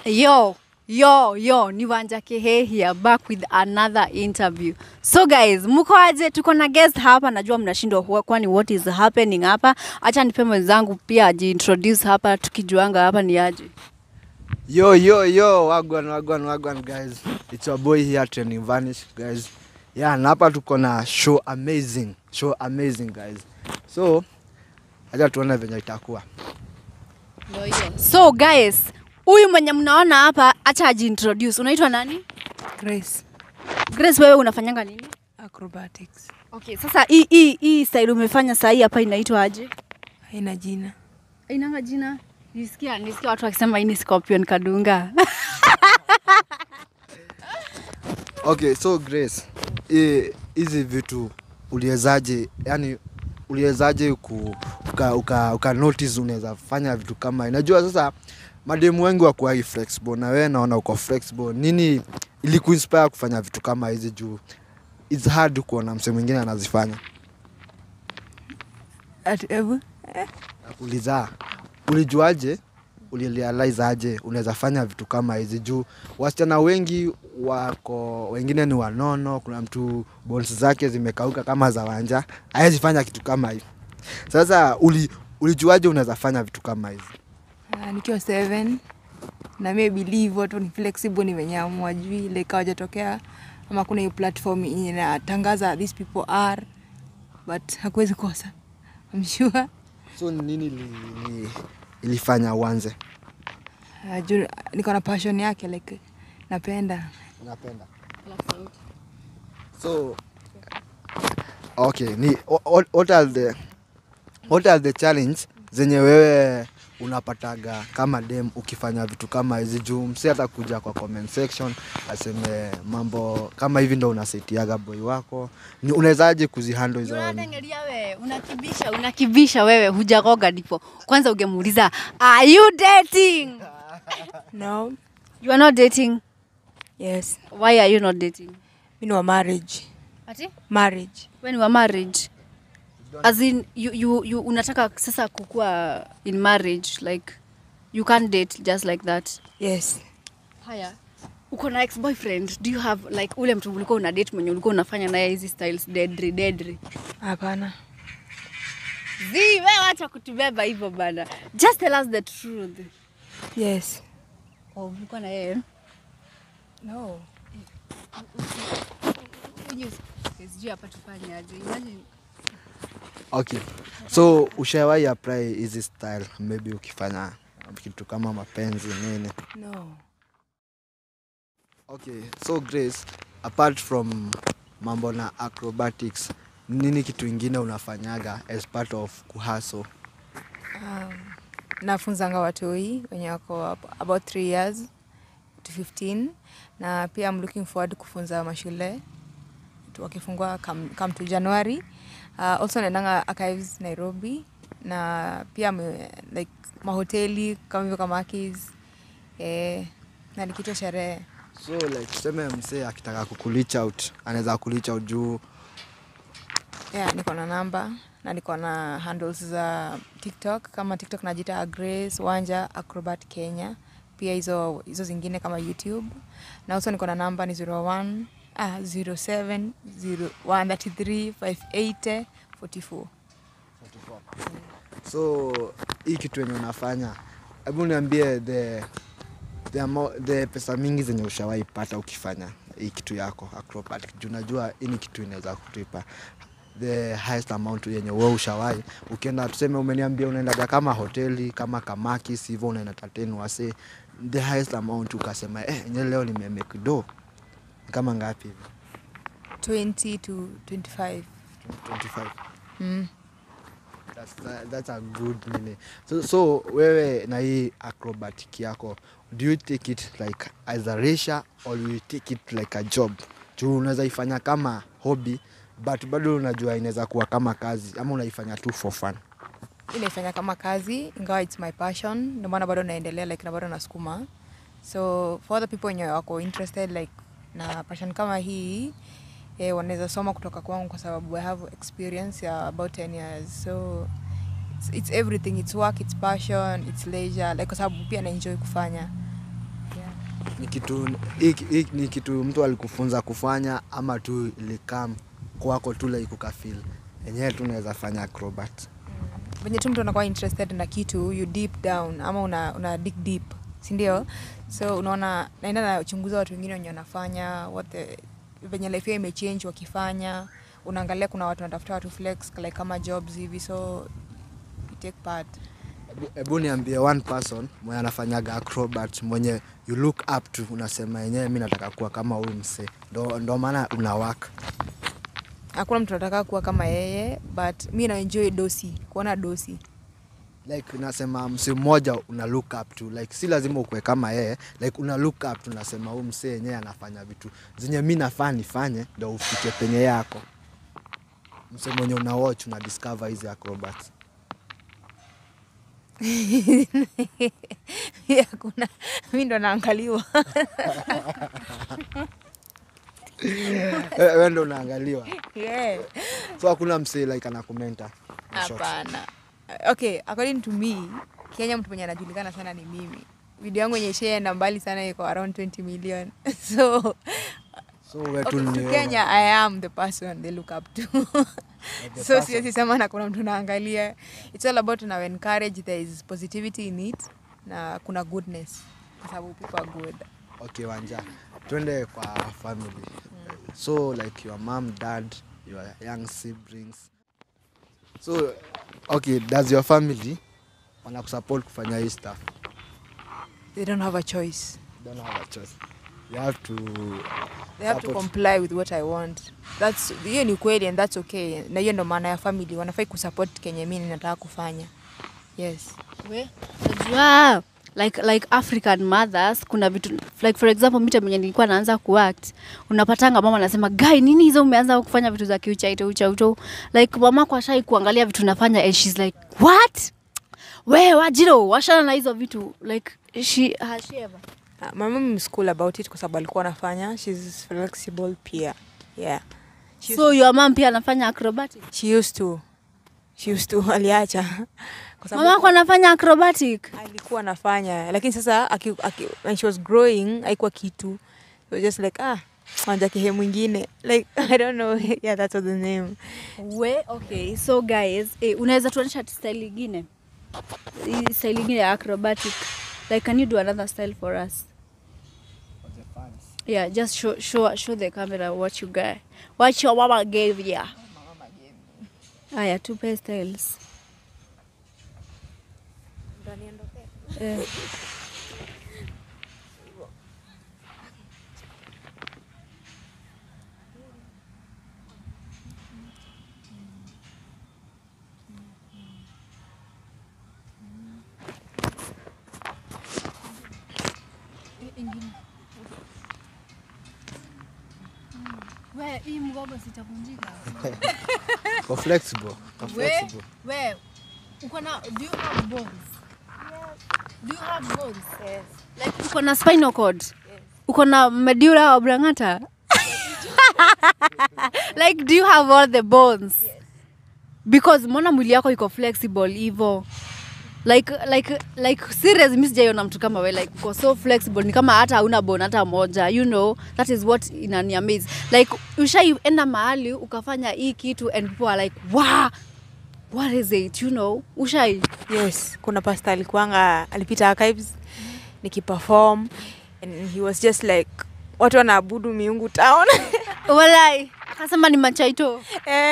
Yo, ni Wanja Kehe here back with another interview. So guys, mko aje? Tuko na guest hapa, najua mnashindwa kwani what is happening hapa. Acha nipe mwenzangu pia ajiintroduce hapa tukijuanga hapa ni aje. Yo, wagwan guys. It's your boy here Training Vanish guys. Yeah, na hapa tuko na show amazing guys. So, acha tuone venye itakuwa. So guys, huyu mwenye mnaona hapa acha ajiintroduce. Unaitwa nani? Grace, wewe unafanyanga nini? acrobatics. Okay, sasa hii style umefanya saa hii hapa inaitwa aje? Haina jina. Haina jina. Nisikia watu wakisema hii ni Scorpion Kadunga. Okay, so Grace, hizi vitu uliwezaje uka notice unaweza fanya vitu kama unajua sasa mademu wengi wa kuwa flexible na wewe naona uko flexible. Nini ilikuinspire kufanya vitu kama hizi juu it's hard kuona mse mwingine anazifanya? Nakuuliza, ulijuaje, ulirealize aje unaweza fanya vitu kama hizi juu wasichana wengi wako, wengine ni wanono, kuna mtu bones zake zimekauka kama za Wanja, hawezi fanya kitu kama hivi. Sasa ulijuaje unaweza fanya vitu kama hizi? Nikiwa 7 na mimi believe watu ni flexible, ni wenye amwajui ile hawajatokea ama kuna hiyo platform inatangaza these people are, but hakuwezi kosa. I'm sure. So nini ilifanya uanze? Niko na passion yake, like napenda. So okay, what are the challenge zenye wewe unapataga kama dem ukifanya vitu kama hizi juu mse atakuja kwa comment section aseme mambo kama hivi ndo unasetiaga boy wako, ni unawezaje kuzihandle hizo? Unatengelia wewe, unakibisha wewe, hujagoga ndipo. Kwanza ungemuuliza, are you dating? No. You are not dating? Yes. Why are you not dating? Mimi wa marriage. Ati? Marriage. When you are married? As in you unataka sasa kukua in marriage, like you can't date just like that? Yes. Haya. Uko na ex-boyfriend? Do you have like ule mtu ulikuwa una date mwenye ulikuwa unafanya naye hizi styles deadly? Hapana. Wewe acha kutubeba hivyo bana. Just tell us the truth. Yes. Ulikuwa na yeye? No. Sijui hapa tufanye aje. Imagine. Okay. So ushawahi apply hizi style maybe ukifanya kitu kama mapenzi nini? No. Okay, so Grace, apart from mambo na acrobatics, nini kitu ingine unafanyaga as part of kuhustle? Nafunzanga watoi wenye wako about 3 years to 15, na pia I'm looking forward kufunza mashule wakifungua come to January. Also naendanga archives Nairobi, na pia like mahoteli kama hivyo kama Akis, na nikitoa sherehe. So like tuseme msee akitaka kukureach out, anaweza kureach out juu? Yeah, niko na namba na niko na handles za TikTok. Kama TikTok najiita Grace Wanja Acrobat Kenya. Pia hizo zingine kama YouTube. Na also niko na namba ni 0701335844. So hii kitu yenye unafanya, hebu niambie the pesa mingi zenye ushawahi pata ukifanya hii kitu yako acrobatic. Juu najua hii kitu inaweza kutupa the highest amount yenye wewe ushawahi. Ukienda tuseme umeniambia unaenda kama hoteli kama Kamaki hivyo unaenda entertain wase, the highest amount ukasema leo nimemake do kama ngapi hivi? 20 to 25. 25. That's a good nini. So wewe na hii acrobatic yako, do you take it like as a leisure or you take it like a job? Juu unaweza ifanya kama hobby but bado unajua inaweza kuwa kama kazi, ama unaifanya tu for fun? Inaifanya kama kazi, ingawa it's my passion, ndio maana bado naendelea, like na bado nasukuma. So for other people wenye wako interested like na passion kama hii, wanaweza soma kutoka kwangu kwa sababu I have experience ya about 10 years. So it's everything, it's work, it's passion, it's leisure, like kwa sababu pia na enjoy kufanya. ni kitu mtu alikufunza kufanya ama tu ilikam kwako tu like ukafeel yenyewe tu unaweza fanya acrobat. Venye tu mtu anakuwa interested na kitu, you deep down ama una dig deep, si ndio? So unaona naenda na uchunguza watu wengine wenye wanafanya venye life yao imechange wakifanya, unaangalia kuna watu wanatafuta watu flex like kama jobs hivi, so you take part. Ebu niambie one person mwenye anafanyaga acrobat mwenye you look up to, unasema yenyewe mimi nataka kuwa kama huyu msee. Ndo maana una work. Hakuna mtu anataka kuwa kama yeye, but mimi na enjoy Dosi, kuona Dosi. Like unasema msee mmoja una look up to, like si lazima ukue kama yeye, like una look up to, unasema huyu msee yenyewe anafanya vitu zenye mimi nafaa nifanye ndio ufike penye yako. Msee mwenye una watch una discover hizi acrobats. Kuna mimi ndo naangaliwa. Wewe ndo unaangaliwa. Yeah. So hakuna msee like anakomenta. Hapana. Okay, according to me, Kenya mtu mwenye anajulikana sana ni mimi. Video yangu yenye share mbali sana iko around 20 million. So wetu ni Kenya, I am the person they look up to. So siwezi sema na kuna mtu naangalia. It's all about now encourage, there is positivity in it na kuna goodness. Kwa sababu people are good. Okay, Wanja. Twende kwa family. So like your mom, dad, your young siblings. So okay, does your family wanakusupport kufanya hii stuff? They don't have a choice. They don't have a choice. You have to comply with what I want. That's hiyo ni kweli and that's okay. Na hiyo ndo maana ya family, wanafai kusupport kenye mimi nataka kufanya. Yes. Unajua like African mothers kuna vitu like for example mimi mwenye nilikuwa naanza kuact, unapatanga mama anasema guy nini hizo umeanza kufanya vitu za kiuchaito like mama kwa shai kuangalia vitu nafanya and she's like what wewe wajiro washana na hizo vitu like has she ever my mom is cool about it kwa sababu alikuwa anafanya, she's flexible pia. Yeah. So your mom pia anafanya acrobatic? She used to aliacha. Kwa sababu mama anafanya acrobatic. Alikuwa anafanya lakini sasa when she was growing haikuwa kitu. It was just like anja kehe mwingine like I don't know. Yeah, that's the name. Okay, so guys, unaweza tuonyesha style nyingine? Style nyingine ya acrobatic. Like can you do another style for us? For the fans. Yeah, just show the camera what you got. What your mama gave you. Mama gave me. Aya, two styles. Wewe hii mgogo sitavunjika. Kwa flexible. Wewe uko na do you have bones? Yes. Do you have bones? Yes. Like uko na spinal cord? Yes. Uko na medulla oblongata? Like do you have all the bones? Yes. Because mbona mwili yako iko flexible hivyo? Like serious mimi sijaiona mtu kama wewe like uko so flexible ni kama hata hauna bone hata moja, you know, that is what inani amaze. Like ushaienda mahali ukafanya hii kitu and people are like wow, what is it, you know? Yes, kuna pastor alipita archives nikiperform and he was just like watu wanaabudu miungu town. Walai akasema ni machaito.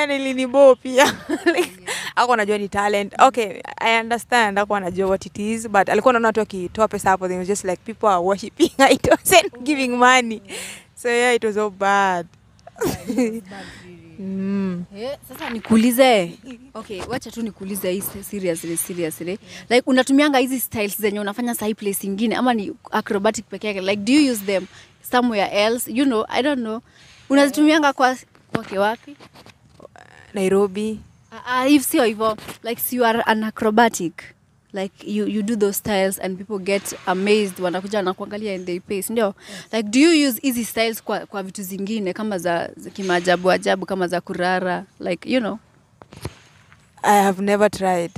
Nilinibo pia. Like ako anajua ni talent. Okay, I understand ako anajua what it is, but alikuwa anaona watu wakitoa pesa hapo, they was just like people are worshiping, it wasn't giving money. So yeah, it was so bad. Sasa nikuulize. Okay, wacha tu nikuulize hii seriously. Like unatumianga hizi styles zenye unafanya sahi place nyingine ama ni acrobatic peke yake? Like do you use them somewhere else? You know, I don't know. Unazitumianga kwa wapi? Nairobi. If sio hivyo, like you are an acrobatic. Like you do those styles and people get amazed wanakuja na kuangalia and they pay, ndio? Like do you use easy styles kwa vitu zingine kama za kimaajabu ajabu kama za kurara, like you know? I have never tried.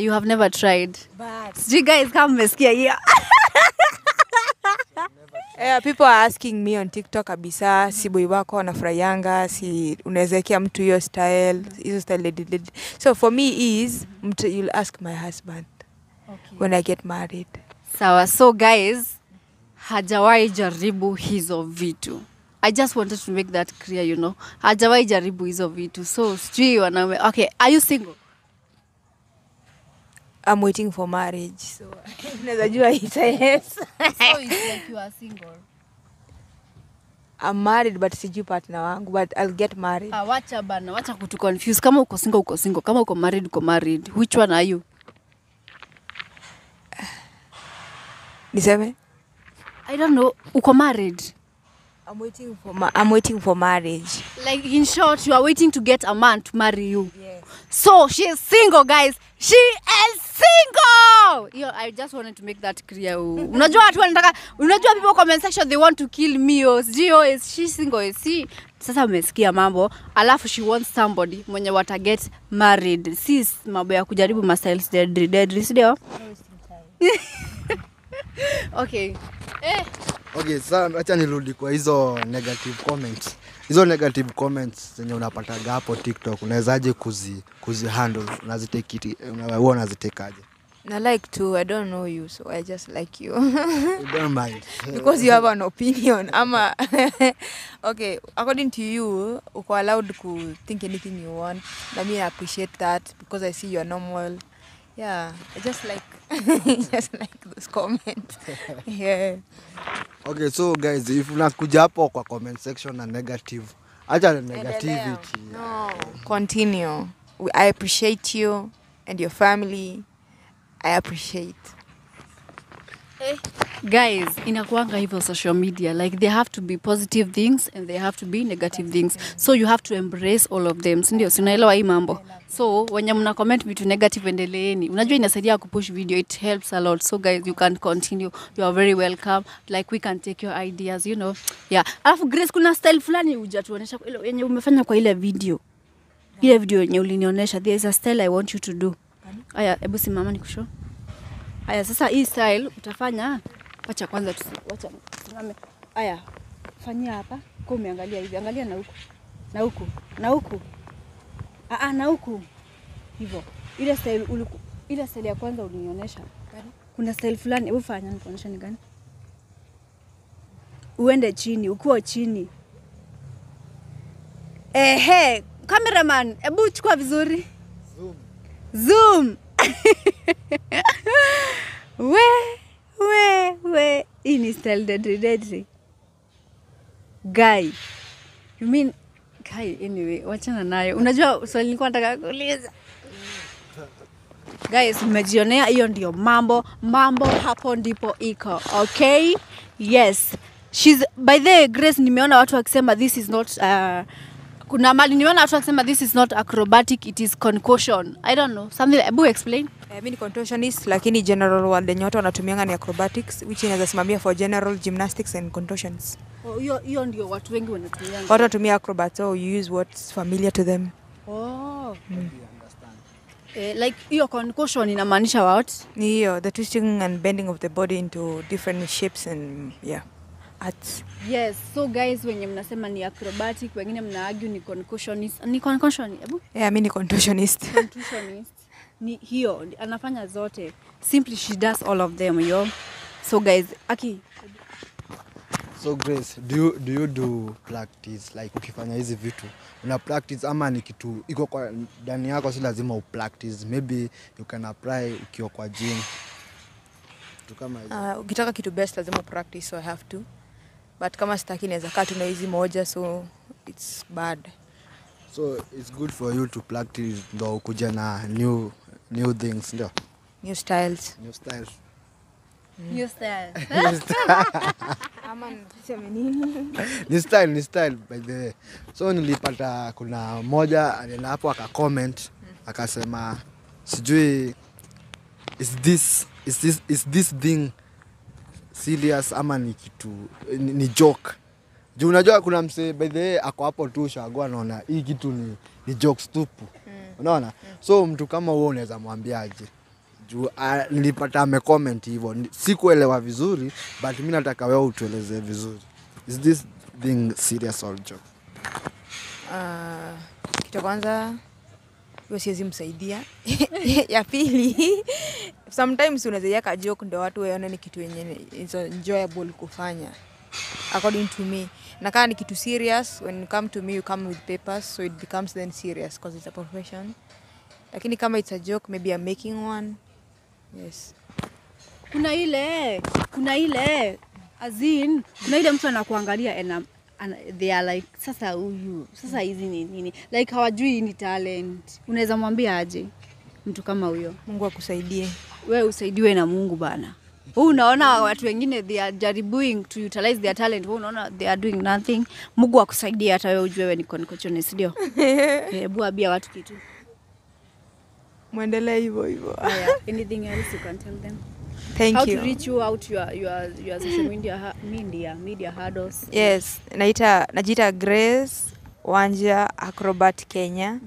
You have never tried. But you guys come mmesikia hiyo. People are asking me on TikTok kabisa, si boy wako anafurahianga, si unawezekea mtu hiyo style, hizo style lady. So for me is you'll ask my husband when I get married. Sawa, so guys, hajawahi jaribu hizo vitu. I just wanted to make that clear, you know. Hajawahi jaribu hizo vitu. So, sijui wanaume. Okay, are you single? I'm waiting for marriage. So, unaweza jua it's a yes. So, it's like you are single. I'm married but sijui partner wangu, but I'll get married. Wacha bana, wacha kutu confuse. Kama uko single, uko single. Kama uko married, uko married. Which one are you? Niseme? I don't know. Uko married? I'm waiting for marriage. Like, in short, you are waiting to get a man to marry you. Yes. So, she is single, guys. She is single! Yo, I just wanted to make that clear. Unajua watu wanataka, unajua people comment section, they want to kill me. Is she single? Is she? Sasa mmesikia mambo. Alafu she wants somebody mwenye wata get married. Si mambo ya kujaribu mastyles deadly, sindio? Okay. Okay, sasa acha nirudi kwa hizo negative comments. Hizo negative comments zenye unapataga hapo TikTok, unawezaje kuzi handle? Unazitekaje? I like to, I don't know you, so I just like you. You don't mind. Because you have an opinion. Okay, according to you, uko allowed to think anything you want. I mean, I appreciate that because I see you're normal. Yeah, I just like those comments. Yeah. Okay, so guys, if unakuja hapo kwa comment section na negative, acha negativity. No, continue. I appreciate you and your family. I appreciate. Guys, inakuanga hivyo social media. Like, there have to be positive things and there have to be negative things. So you have to embrace all of them. Sindio, sinaelewa hii mambo. So, when mna comment vitu negative, endeleeni. Unajua inasaidia kupush video. It helps a lot. So guys, you can continue. You are very welcome. Like, we can take your ideas, you know. Yeah. Alafu Grace, kuna style fulani hujatuonesha ile yenye umefanya kwa ile video. Ile video yenye ulinionyesha. There is a style I want you to do. Aya, hebu simama nikushow. Aya, sasa hii style utafanya, wacha kwanza wacha tusimame. Aya, fanyia hapa. Kwa umeangalia hivi, angalia na huku. Na huku, na huku. Na huku. Hivyo. Ile style ya kwanza ulinionyesha. Kuna style fulani, hebu fanya nikuonyesha ni gani? Uende chini, ukiwa chini. Cameraman, hebu chukua vizuri. Zoom. we hii ni style deadly guy. You mean guy? Anyway, wachana nayo. Unajua swali nilikuwa nataka kuuliza. Guys, mmejionea hiyo ndio mambo hapo ndipo iko. Okay? Yes. By the Grace, nimeona watu wakisema this is not kuna mali nimeona watu wakisema this is not acrobatic, it is concussion. I don't know. Something like, explain. Mimi ni contortionist, lakini general word yenye watu wanatumianga ni acrobatics, which inaweza simamia for general gymnastics and contortions. Hiyo ndio watu wengi wanatumia. Watu wanatumia acrobat, so you use what's familiar to them. Like hiyo concussion inamaanisha what? Ni hiyo, the twisting and bending of the body into different shapes and arts. Yes, so guys, wenye mnasema ni acrobatic, wengine mna argue ni concussionist. Ni concussion, hebu? Mimi ni contortionist. Contortionist. Ni hiyo, anafanya zote. Simply she does all of them, yo. So guys, Aki. So Grace, do you do practice? Like ukifanya hizi vitu, una practice ama ni kitu iko kwa ndani yako, si lazima upractice. Maybe you can apply ukiwa kwa gym. Kama hizo. Ukitaka kitu best lazima practice, so I have to. But kama sitaki naweza kaa tu na hizi moja, so it's bad. So it's good for you to practice ndo kuja na new things, ndio? New styles. New styles. New style. Ama niseme nini? Ni style by the way. So nilipata kuna moja alienda hapo akacomment akasema sijui is this thing serious ama ni kitu ni joke. Juu unajua kuna mse by the way ako hapo tu shagua anaona hii kitu ni jokes tupu. Unaona? So mtu kama wewe unaweza mwambiaje? Juu nilipata amecomment hivyo. Sikuelewa vizuri but mimi nataka wewe utueleze vizuri. Is this being serious or joke? Kitu kwanza hiyo siwezi msaidia. Ya pili, sometimes unaweza yaka joke ndio watu waone ni kitu yenye is enjoyable kufanya. According to me. Na kama ni kitu serious, when you come to me you come with papers, so it becomes then serious because it's a profession. Lakini kama it's a joke, maybe I'm making one. Yes. Kuna ile as in kuna ile mtu anakuangalia and they are like sasa huyu sasa hizi ni nini, like hawajui ni talent. Unaweza mwambia aje mtu kama huyo? Mungu akusaidie. Wewe usaidiwe na Mungu bana. Wewe unaona watu wengine they are jaribing to utilize their talent, wewe unaona they are doing nothing. Mungu akusaidie hata wewe ujue wewe ni concochonist, ndio? Hebu ambia watu kitu. Muendelee hivyo. Anything else you can tell them? Thank How you. to reach you out your social media handles? Yes, najiita Grace Wanja Acrobat Kenya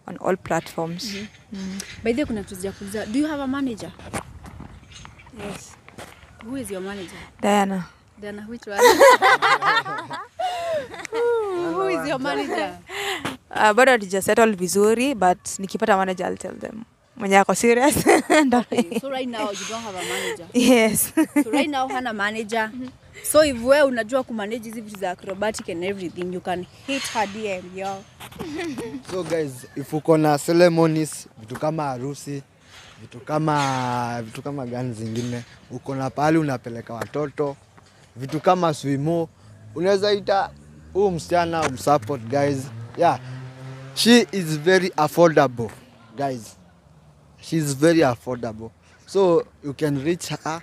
on all platforms. By the way, kuna kitu sijakuuliza. Do you have a manager? Yes. Who is your manager? Diana. Diana, which one? Who is your manager? Bado hatuja settle vizuri, but nikipata manager I'll tell them. Mwenye ako serious. Okay, so right now you don't have a manager. Yes. So right now hana manager. So if wewe unajua kumanage hizi vitu za acrobatic and everything, you can hit her DM, yo. So guys, if uko na ceremonies, vitu kama harusi, vitu kama gani zingine, uko na pahali unapeleka watoto, vitu kama swimo, unaweza ita huyu msichana umsupport guys. Yeah. She is very affordable, guys. She is very affordable. So you can reach her,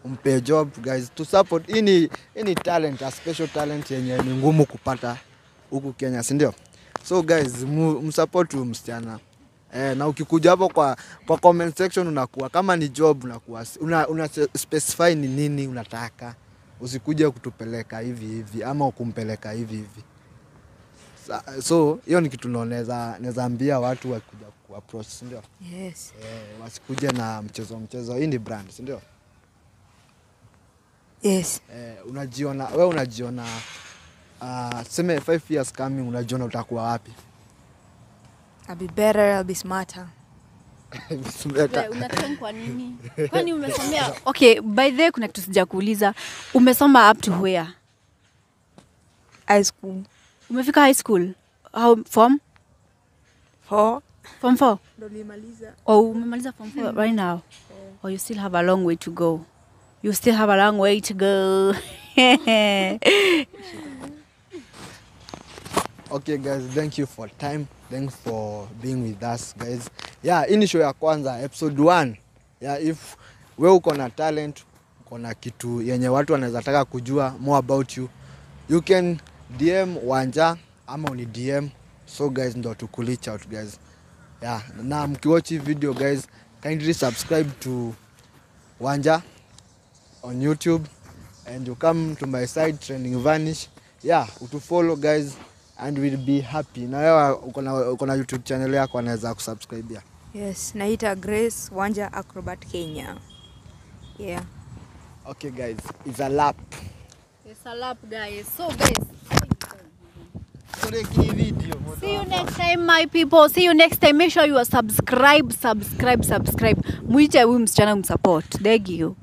umpe job guys to support any talent, a special talent yenye ni ngumu kupata huku Kenya, si ndio? So guys, msupport huyu msichana. Na ukikuja hapo kwa comment section unakuwa kama ni job unakuwa una specify ni nini unataka. Usikuje kutupeleka hivi ama ukumpeleka hivi. So hiyo ni kitu naweza ambia watu wakuja ku-approach, si ndio? Yes. Wasikuje na mchezo. Hii ni brand, si ndio? Yes. Wewe unajiona sema 5 years coming, unajiona utakuwa wapi? I'll be better, I'll be smarter. Unataka kwa nini? Kwani umesomea? Okay, by the way kuna kitu sijakuuliza. Umesoma up to where? High school. Umefika high school? How from? 4. From 4? Ndio nilimaliza. Oh, umemaliza from 4 right now? Or you still have a long way to go? You still have a long way to go. Okay guys, thank you for time. Thanks for being with us guys. Yeah, hii ni show ya kwanza, episode 1. Yeah, if wewe uko na talent, uko na kitu yenye watu wanaweza taka kujua more about you, you can DM Wanja ama uni DM. So guys, ndo tukureach out guys. Yeah, na mkiwatch hii video guys, kindly subscribe to Wanja on YouTube and you come to my side Trending Vanish. Yeah, utufollow guys and we'll be happy. Na wewe uko na YouTube channel yako anaweza kusubscribe ya. Yes, naita Grace Wanja Acrobat Kenya. Yeah. Okay guys, it's a lap. It's a lap guys. So guys, see you next time my people. See you next time. Make sure you are subscribe. Muite huyu msichana msupport. Thank you.